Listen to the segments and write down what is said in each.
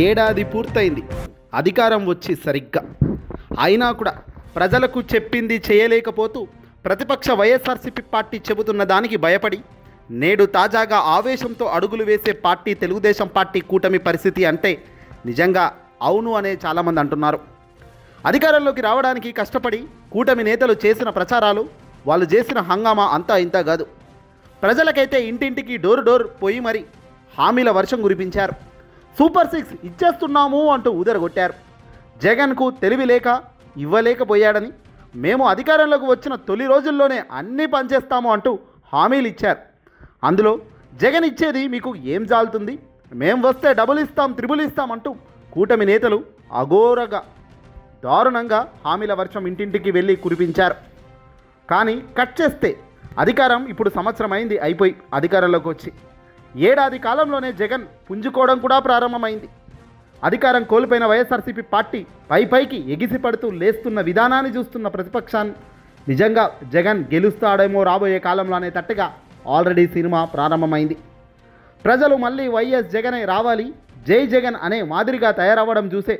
ఏడాది పూర్తయింది అధికారం వచ్చి సరిగ్గా. అయినా కూడా ప్రజలకు చెప్పింది చేయలేకపోతూ ప్రతిపక్ష వైఎస్ఆర్సీపీ పార్టీ చెబుతున్న దానికి భయపడి నేడు తాజాగా ఆవేశంతో అడుగులు వేసే పార్టీ తెలుగుదేశం పార్టీ కూటమి పరిస్థితి అంటే నిజంగా అవును అనే చాలామంది అంటున్నారు. అధికారంలోకి రావడానికి కష్టపడి కూటమి నేతలు చేసిన ప్రచారాలు, వాళ్ళు చేసిన హంగామా అంతా ఇంత కాదు. ప్రజలకైతే ఇంటింటికి డోర్ డోర్ పోయి మరి హామీల వర్షం కురిపించారు. సూపర్ 6 ఇచ్చేస్తున్నాము అంటూ ఊదరగొట్టారు. జగన్కు తెలివి లేక ఇవ్వలేకపోయాడని, మేము అధికారంలోకి వచ్చిన తొలి రోజుల్లోనే అన్నీ పనిచేస్తాము అంటూ హామీలు ఇచ్చారు. అందులో జగన్ ఇచ్చేది మీకు ఏం జాలుతుంది, మేము వస్తే డబుల్ ఇస్తాం, త్రిబుల్ ఇస్తాం అంటూ కూటమి నేతలు అఘోరగా దారుణంగా హామీల వర్షం ఇంటింటికి వెళ్ళి కురిపించారు. కానీ కట్ చేస్తే అధికారం ఇప్పుడు సంవత్సరం అయింది అయిపోయి అధికారంలోకి వచ్చి ఏడాది కాలంలోనే జగన్ పుంజుకోవడం కూడా ప్రారంభమైంది. అధికారం కోల్పోయిన వైఎస్ఆర్సీపీ పార్టీ పైకి ఎగిసిపడుతూ లేస్తున్న విధానాన్ని చూస్తున్న ప్రతిపక్షాన్ని నిజంగా జగన్ గెలుస్తాడేమో రాబోయే కాలంలో అనే తట్టుగా ఆల్రెడీ సినిమా ప్రారంభమైంది. ప్రజలు మళ్ళీ వైఎస్ జగనే రావాలి, జై జగన్ అనే మాదిరిగా తయారవ్వడం చూసే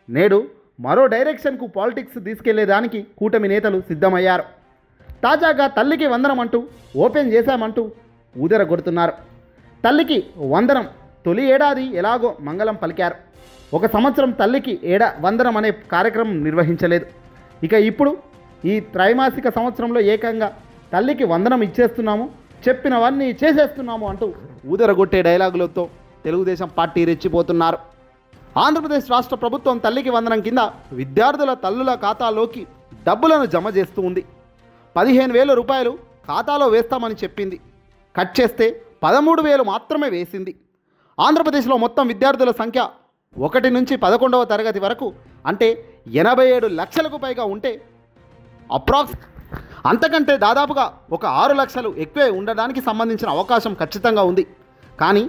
నేడు మరో డైరెక్షన్కు పాలిటిక్స్ తీసుకెళ్లేదానికి కూటమి నేతలు సిద్ధమయ్యారు. తాజాగా తల్లికి వందనం అంటూ ఓపెన్ చేశామంటూ ఊదరగొడుతున్నారు. తల్లికి వందనం తొలి ఏడాది ఎలాగో మంగళం పలికారు. ఒక సంవత్సరం తల్లికి వందనం అనే కార్యక్రమం నిర్వహించలేదు. ఇక ఇప్పుడు ఈ త్రైమాసిక సంవత్సరంలో ఏకంగా తల్లికి వందనం ఇచ్చేస్తున్నాము, చెప్పినవన్నీ చేసేస్తున్నాము అంటూ ఊదరగొట్టే డైలాగులతో తెలుగుదేశం పార్టీ రెచ్చిపోతున్నారు. ఆంధ్రప్రదేశ్ రాష్ట్ర ప్రభుత్వం తల్లికి వందనం కింద విద్యార్థుల తల్లుల ఖాతాలోకి డబ్బులను జమ చేస్తూ ఉంది. 15,000 రూపాయలు ఖాతాలో వేస్తామని చెప్పింది. కట్ చేస్తే 13,000 మాత్రమే వేసింది. ఆంధ్రప్రదేశ్లో మొత్తం విద్యార్థుల సంఖ్య 1 నుంచి 11వ తరగతి వరకు అంటే 87 లక్షలకు పైగా ఉంటే అంతకంటే దాదాపుగా ఒక 6 లక్షలు ఎక్కువే ఉండడానికి సంబంధించిన అవకాశం ఖచ్చితంగా ఉంది. కానీ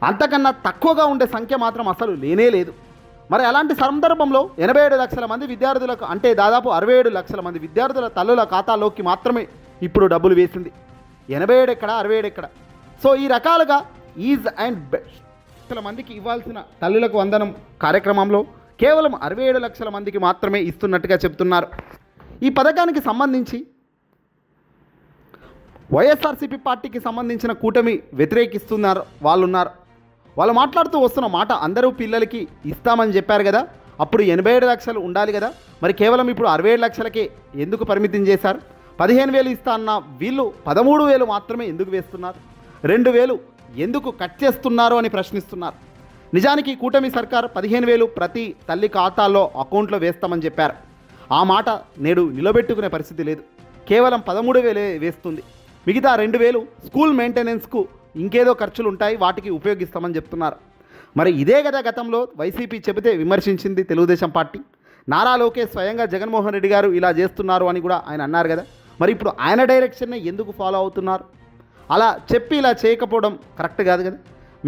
అంతకన్నా తక్కువగా ఉండే సంఖ్య మాత్రం అసలు లేనే లేదు. మరి అలాంటి సందర్భంలో 87 లక్షల మంది విద్యార్థులకు అంటే దాదాపు 67 లక్షల మంది విద్యార్థుల తల్లుల ఖాతాలోకి మాత్రమే ఇప్పుడు డబ్బులు వేసింది. 87 ఎక్కడ, 67 ఎక్కడ? సో ఈ రకాలుగా ఈజ్ అండ్ బెస్ట్ లక్షల మందికి ఇవ్వాల్సిన తల్లులకు వందనం కార్యక్రమంలో కేవలం 67 లక్షల మందికి మాత్రమే ఇస్తున్నట్టుగా చెబుతున్నారు. ఈ పథకానికి సంబంధించి వైఎస్ఆర్సీపీ పార్టీకి సంబంధించిన కూటమి వ్యతిరేకిస్తున్నారు వాళ్ళు మాట్లాడుతూ వస్తున్న మాట, అందరూ పిల్లలకి ఇస్తామని చెప్పారు కదా, అప్పుడు 87 లక్షలు ఉండాలి కదా, మరి కేవలం ఇప్పుడు 67 లక్షలకే ఎందుకు పరిమితం చేశారు? 15,000 ఇస్తా అన్న వీళ్ళు 13,000 మాత్రమే ఎందుకు వేస్తున్నారు? 2,000 ఎందుకు కట్ చేస్తున్నారు అని ప్రశ్నిస్తున్నారు. నిజానికి కూటమి సర్కార్ 15,000 ప్రతి తల్లి ఖాతాల్లో అకౌంట్లో వేస్తామని చెప్పారు. ఆ మాట నేడు నిలబెట్టుకునే పరిస్థితి లేదు. కేవలం 13,000 వేస్తుంది. మిగతా 2,000 స్కూల్ మెయింటెనెన్స్కు ఇంకేదో ఖర్చులు ఉంటాయి, వాటికి ఉపయోగిస్తామని చెప్తున్నారు. మరి ఇదే కదా గతంలో వైసీపీ చెబితే విమర్శించింది తెలుగుదేశం పార్టీ. నారా లోకేష్ స్వయంగా జగన్మోహన్ రెడ్డి గారు ఇలా చేస్తున్నారు అని కూడా ఆయన అన్నారు కదా. మరి ఇప్పుడు ఆయన డైరెక్షన్నే ఎందుకు ఫాలో అవుతున్నారు? అలా చెప్పి ఇలా చేయకపోవడం కరెక్ట్ కాదు కదా.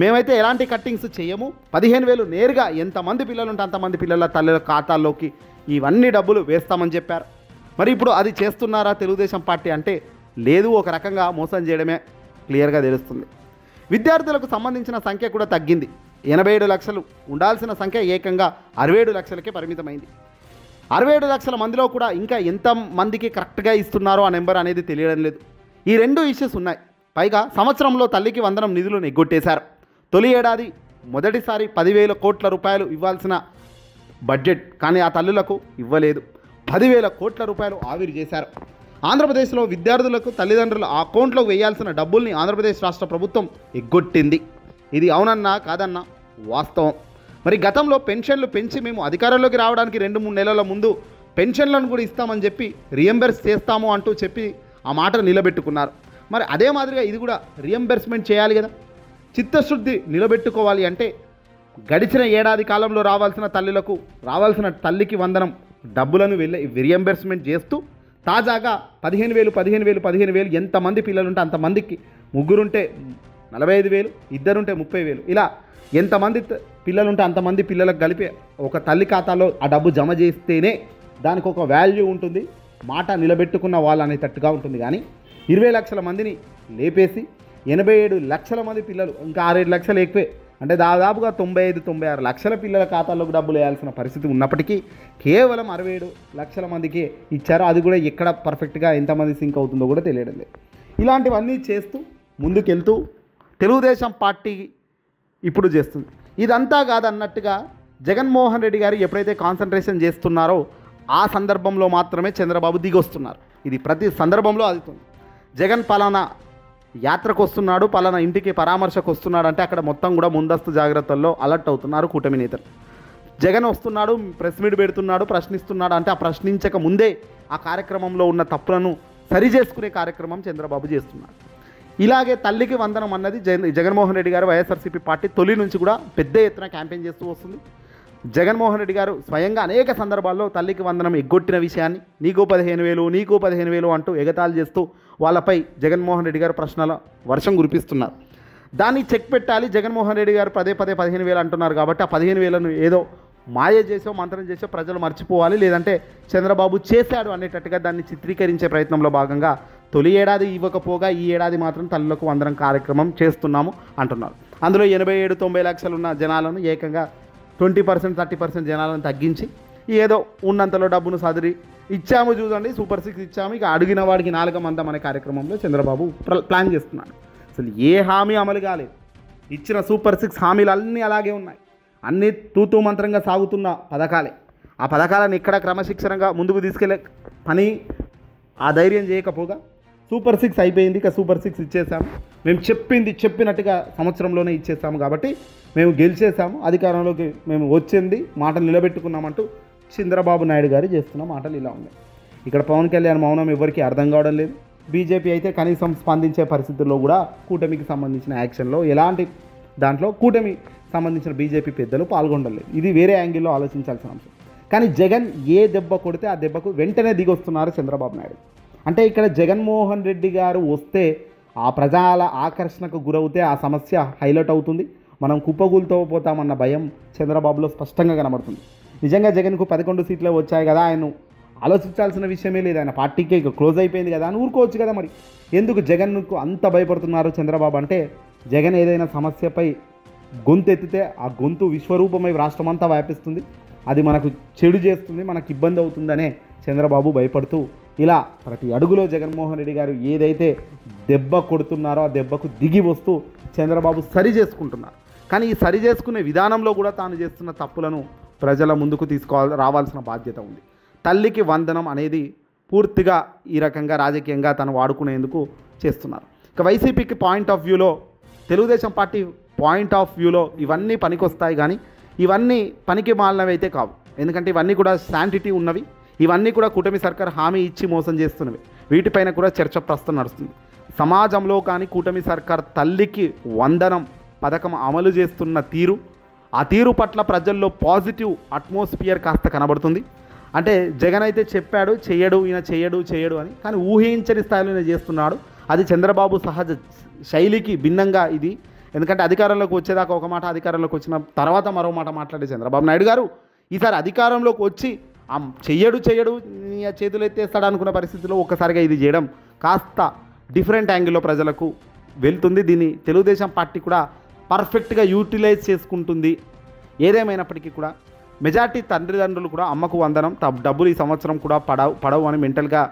మేమైతే ఎలాంటి కట్టింగ్స్ చేయము, 15,000 నేరుగా ఎంతమంది పిల్లలు ఉంటే అంతమంది పిల్లల తల్లుల ఖాతాల్లోకి ఇవన్నీ డబ్బులు వేస్తామని చెప్పారు. మరి ఇప్పుడు అది చేస్తున్నారా తెలుగుదేశం పార్టీ అంటే లేదు, ఒక రకంగా మోసం చేయడమే క్లియర్గా తెలుస్తుంది. విద్యార్థులకు సంబంధించిన సంఖ్య కూడా తగ్గింది. 87 లక్షలు ఉండాల్సిన సంఖ్య ఏకంగా 67 లక్షలకే పరిమితమైంది. 67 లక్షల మందిలో కూడా ఇంకా ఎంతమందికి కరెక్ట్గా ఇస్తున్నారో ఆ నెంబర్ అనేది తెలియడం లేదు. ఈ 2 ఇష్యూస్ ఉన్నాయి. పైగా సంవత్సరంలో తల్లికి వందనం నిధులను ఎగ్గొట్టేశారు. తొలి ఏడాది మొదటిసారి 10,000 కోట్ల రూపాయలు ఇవ్వాల్సిన బడ్జెట్ కానీ ఆ తల్లులకు ఇవ్వలేదు. 10,000 కోట్ల రూపాయలు ఆవిరి చేశారు. ఆంధ్రప్రదేశ్లో విద్యార్థులకు తల్లిదండ్రుల అకౌంట్లోకి వేయాల్సిన డబ్బుల్ని ఆంధ్రప్రదేశ్ రాష్ట్ర ప్రభుత్వం ఎగ్గొట్టింది. ఇది అవునన్నా కాదన్నా వాస్తవం. మరి గతంలో పెన్షన్లు పెంచి మేము అధికారంలోకి రావడానికి 2-3 నెలల ముందు పెన్షన్లను కూడా ఇస్తామని చెప్పి రియంబర్స్ చేస్తాము అంటూ చెప్పి ఆ మాట నిలబెట్టుకున్నారు. మరి అదే మాదిరిగా ఇది కూడా రియంబర్స్మెంట్ చేయాలి కదా. చిత్తశుద్ధి నిలబెట్టుకోవాలి అంటే గడిచిన ఏడాది కాలంలో రావాల్సిన తల్లికి వందనం డబ్బులను రియంబర్స్మెంట్ చేస్తూ తాజాగా 15,000 ఎంతమంది పిల్లలుంటే అంతమందికి, ముగ్గురుంటే 45,000, ఇద్దరుంటే 30,000, ఇలా ఎంతమంది పిల్లలుంటే అంతమంది పిల్లలకు కలిపి ఒక తల్లి ఖాతాలో ఆ డబ్బు జమ చేస్తేనే దానికి ఒక వాల్యూ ఉంటుంది, మాట నిలబెట్టుకున్న వాళ్ళు అనేటట్టుగా ఉంటుంది. కానీ 20 లక్షల మందిని లేపేసి 87 లక్షల మంది పిల్లలు, ఇంకా 6-7 లక్షలు ఎక్కువే అంటే దాదాపుగా 95-96 లక్షల పిల్లల ఖాతాల్లోకి డబ్బులు వేయాల్సిన పరిస్థితి ఉన్నప్పటికీ కేవలం 67 లక్షల మందికి ఇచ్చారు. అది కూడా ఎక్కడ పర్ఫెక్ట్గా ఎంతమంది సింక్ అవుతుందో కూడా తెలియడం లేదు. ఇలాంటివన్నీ చేస్తూ ముందుకెళ్తూ తెలుగుదేశం పార్టీ ఇప్పుడు చేస్తుంది. ఇదంతా కాదన్నట్టుగా జగన్మోహన్ రెడ్డి గారు ఎప్పుడైతే కాన్సన్ట్రేషన్ చేస్తున్నారో ఆ సందర్భంలో మాత్రమే చంద్రబాబు దిగొస్తున్నారు. ఇది ప్రతి సందర్భంలో అవుతుంది. జగన్ పలానా యాత్రకు వస్తున్నాడు, పలానా ఇంటికి పరామర్శకు వస్తున్నాడు అంటే అక్కడ మొత్తం కూడా ముందస్తు జాగ్రత్తల్లో అలర్ట్ అవుతున్నారు కూటమి నేతలు. జగన్ వస్తున్నాడు, ప్రెస్ మీట్ పెడుతున్నాడు, ప్రశ్నిస్తున్నాడు అంటే ఆ ప్రశ్నించక ముందే ఆ కార్యక్రమంలో ఉన్న తప్పులను సరిచేసుకునే కార్యక్రమం చంద్రబాబు చేస్తున్నాడు. ఇలాగే తల్లికి వందనం అన్నది జగన్మోహన్ రెడ్డి గారు వైఎస్ఆర్సీపీ పార్టీ తొలి నుంచి కూడా పెద్ద ఎత్తున క్యాంపెయిన్ చేస్తూ వస్తుంది. జగన్మోహన్ రెడ్డి గారు స్వయంగా అనేక సందర్భాల్లో తల్లికి వందనం ఎగ్గొట్టిన విషయాన్ని నీకు 15,000 అంటూ ఎగతాళి చేస్తూ వాళ్ళపై జగన్మోహన్ రెడ్డి గారు ప్రశ్నల వర్షం కురిపిస్తున్నారు. దాన్ని చెక్ పెట్టాలి. జగన్మోహన్ రెడ్డి గారు పదే 15,000 అంటున్నారు కాబట్టి ఆ 15,000ను ఏదో మాయ చేసో మంత్రం చేసో ప్రజలు మర్చిపోవాలి, లేదంటే చంద్రబాబు చేశాడు అనేటట్టుగా దాన్ని చిత్రీకరించే ప్రయత్నంలో భాగంగా తొలి ఏడాది ఇవ్వకపోగా ఈ ఏడాది మాత్రం తల్లులకు వందనం కార్యక్రమం చేస్తున్నాము అంటున్నారు. అందులో 87-90 లక్షలు ఉన్న జనాలను ఏకంగా 20% 30% జనాలను తగ్గించి ఏదో ఉన్నంతలో డబ్బును సదిరి ఇచ్చాము, చూడండి సూపర్ 6 ఇచ్చాము, ఇక అడిగిన వాడికి 4 మందం అనే కార్యక్రమంలో చంద్రబాబు ప్లాన్ చేస్తున్నాడు. అసలు ఏ హామీ అమలు కాలేదు. ఇచ్చిన సూపర్ 6 హామీలు అన్నీ అలాగే ఉన్నాయి. అన్నీ తూతూ మంత్రంగా సాగుతున్న పథకాలే. ఆ పథకాలను ఎక్కడ క్రమశిక్షణగా ముందుకు తీసుకెళ్ళే పని ఆ ధైర్యం చేయకపోగా సూపర్ 6 అయిపోయింది, ఇక సూపర్ 6 ఇచ్చేసాము, మేము చెప్పినట్టుగా సంవత్సరంలోనే ఇచ్చేసాము కాబట్టి మేము గెలిచేసాము, అధికారంలోకి మేము వచ్చింది, మాటలు నిలబెట్టుకున్నామంటూ చంద్రబాబు నాయుడు గారు చేస్తున్న మాటలు ఇలా ఉన్నాయి. ఇక్కడ పవన్ కళ్యాణ్ మౌనం ఎవరికి అర్థం కావడం లేదు. బీజేపీ అయితే కనీసం స్పందించే పరిస్థితుల్లో కూడా కూటమికి సంబంధించిన యాక్షన్లో ఎలాంటి దాంట్లో కూటమి సంబంధించిన బీజేపీ పెద్దలు పాల్గొనలేదు. ఇది వేరే యాంగిల్లో ఆలోచించాల్సిన అంశం. కానీ జగన్ ఏ దెబ్బ కొడితే ఆ దెబ్బకు వెంటనే దిగొస్తున్నారు చంద్రబాబు నాయుడు. అంటే ఇక్కడ జగన్మోహన్ రెడ్డి గారు వస్తే ఆ ప్రజల ఆకర్షణకు గురవుతే ఆ సమస్య హైలైట్ అవుతుంది, మనం కుప్పగూలుతో పోతామన్న భయం చంద్రబాబులో స్పష్టంగా కనబడుతుంది. నిజంగా జగన్కు 11 సీట్లు వచ్చాయి కదా, ఆయన ఆలోచించాల్సిన విషయమే లేదు, ఆయన పార్టీకే ఇక క్లోజ్ అయిపోయింది కదా అని ఊరుకోవచ్చు కదా. మరి ఎందుకు జగన్కు అంత భయపడుతున్నారు చంద్రబాబు అంటే, జగన్ ఏదైనా సమస్యపై గొంతు ఎత్తితే ఆ గొంతు విశ్వరూపమై రాష్ట్రమంతా వ్యాపిస్తుంది, అది మనకు చెడు చేస్తుంది, మనకు ఇబ్బంది అవుతుందనే చంద్రబాబు భయపడుతూ ఇలా ప్రతి అడుగులో జగన్మోహన్ రెడ్డి గారు ఏదైతే దెబ్బ కొడుతున్నారో ఆ దెబ్బకు దిగి వస్తూ చంద్రబాబు సరి చేసుకుంటున్నారు. కానీ ఈ సరి చేసుకునే విధానంలో కూడా తాను చేస్తున్న తప్పులను ప్రజల ముందుకు రావాల్సిన బాధ్యత ఉంది. తల్లికి వందనం అనేది పూర్తిగా ఈ రకంగా రాజకీయంగా తను వాడుకునేందుకు చేస్తున్నారు. ఇక వైసీపీకి పాయింట్ ఆఫ్ వ్యూలో, తెలుగుదేశం పార్టీ పాయింట్ ఆఫ్ వ్యూలో ఇవన్నీ పనికొస్తాయి, కానీ ఇవన్నీ పనికి మాలినవి అయితే కావు. ఎందుకంటే ఇవన్నీ కూడా శాంటిటీ ఉన్నవి, ఇవన్నీ కూడా కూటమి సర్కార్ హామీ ఇచ్చి మోసం చేస్తున్నవి. వీటిపైన కూడా చర్చ ప్రస్తుతం నడుస్తుంది. సమాజంలో కానీ కూటమి సర్కార్ తల్లికి వందనం పథకం అమలు చేస్తున్న తీరు, ఆ తీరు పట్ల ప్రజల్లో పాజిటివ్ అట్మాస్ఫియర్ కాస్త కనబడుతుంది. అంటే జగన్ అయితే చెప్పాడు ఈయన చేయడు అని, కానీ ఊహించని స్థాయిలో ఈయన చేస్తున్నాడు. అది చంద్రబాబు సహజ శైలికి భిన్నంగా ఇది. ఎందుకంటే అధికారంలోకి వచ్చేదాకా ఒక మాట, అధికారంలోకి వచ్చిన తర్వాత మరో మాట మాట్లాడే చంద్రబాబు నాయుడు గారు ఈసారి అధికారంలోకి వచ్చి చెయ్యడు చేతులు ఎత్తేస్తాడు అనుకున్న పరిస్థితిలో ఒక్కసారిగా ఇది చేయడం కాస్త డిఫరెంట్ యాంగిల్లో ప్రజలకు వెళ్తుంది. దీన్ని తెలుగుదేశం పార్టీ కూడా పర్ఫెక్ట్గా యూటిలైజ్ చేసుకుంటుంది. ఏదేమైనప్పటికీ కూడా మెజార్టీ తల్లిదండ్రులు కూడా అమ్మకు వందనం డబ్బులు ఈ సంవత్సరం కూడా పడవు అని మెంటల్గా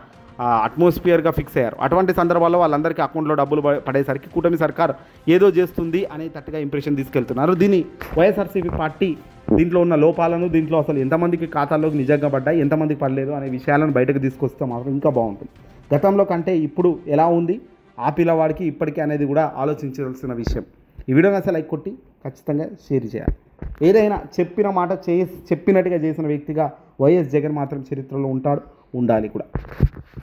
అట్మాస్ఫియర్గా ఫిక్స్ అయ్యారు. అటువంటి సందర్భాల్లో వాళ్ళందరికీ అకౌంట్లో డబ్బులు పడేసరికి కూటమి సర్కార్ ఏదో చేస్తుంది అనేటట్టుగా ఇంప్రెషన్ తీసుకెళ్తున్నారు. దీన్ని వైఎస్ఆర్సీపీ పార్టీ దీంట్లో ఉన్న లోపాలను, దీంట్లో అసలు ఎంతమందికి ఖాతాల్లోకి నిజంగా పడ్డాయి, ఎంతమందికి పడలేదు అనే విషయాలను బయటకు తీసుకొస్తే మాత్రం ఇంకా బాగుంటుంది. గతంలో కంటే ఇప్పుడు ఎలా ఉంది ఆ పిల్లవాడికి ఇప్పటికీ అనేది కూడా ఆలోచించాల్సిన విషయం. ఈ వీడియోని అసలు లైక్ కొట్టి ఖచ్చితంగా షేర్ చేయాలి. ఏదైనా చెప్పిన మాట చెప్పినట్టుగా చేసిన వ్యక్తిగా వైఎస్ జగన్ మాత్రం చరిత్రలో ఉండాలి కూడా.